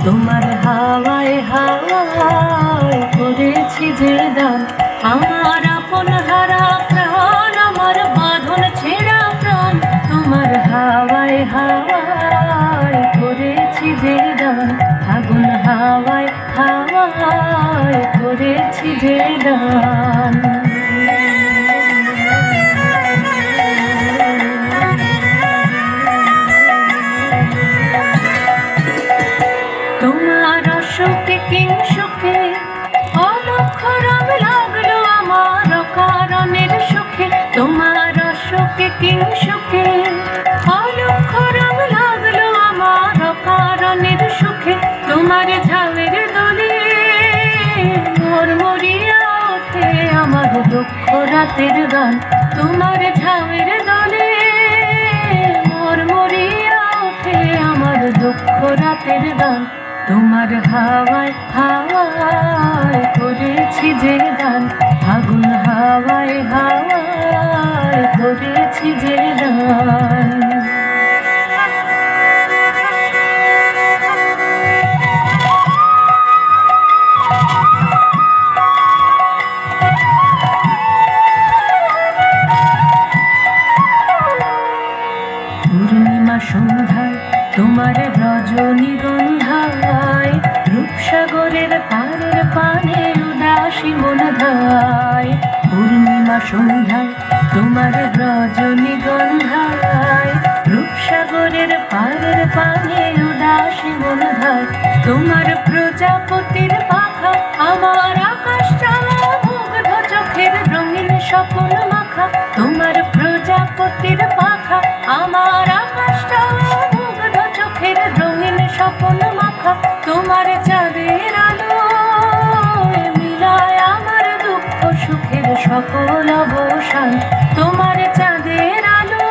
তোমার হাওয়ায় হাওয়ায় করেছি যে দান, আমার আপন হারা প্রাণ, আমার বাঁধন ছেঁড়া প্রাণ। তোমার হাওয়ায় হাওয়ায় করেছি যে দান, আগুন হাওয়ায় হাওয়ায় করেছি যে দান। তোমার অসুখে কিংসুখে অলক্ষ রং লাগলো আমার কারণের সুখে। তোমার অসুখে কিংসুখে অলক্ষ রং লাগলো আমার কারণের সুখে। তোমার ঝামের দোলে মরমরিয়া ওঠে আমার দুঃখ রাতের গান। তোমার ঝামের দোলে মরমরিয়া ওঠে আমার দুঃখ রাতের গান। তোমার হাওয়ায় হাওয়ায় করেছি যে দান, আগুন হাওয়ায় হাওয়ায় করেছি যে দান। পূর্ণিমা সন্ধ্যায় তোমার রজনীগন্ধায়, রূপসাগরের পাড়ের পানে উদাসী মন ধায়। পূর্ণিমা সন্ধ্যায় তোমার রজনীগন্ধায়, রূপসাগরের পাড়ের পানে উদাসী মন ধায়। তোমার প্রজাপতির পাখা আমার আকাশ চাওয়া মুগ্ধ চোখের রঙিন স্বপ্ন মাখা। তোমার প্রজাপতির পাখা আমার আকাশ চাওয়া মুগ্ধ চোখের রঙিন স্বপ্ন মাখা। তোমার চাঁদের আলো মিলায় আমার দুঃখ সুখের সকল অবসান। তোমার চাঁদের আলো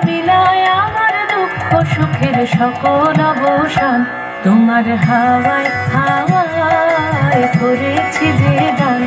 মিলায় আমার দুঃখ সুখের সকল অবসান। তোমার হাওয়ায় হাওয়ায় করেছি যে দান,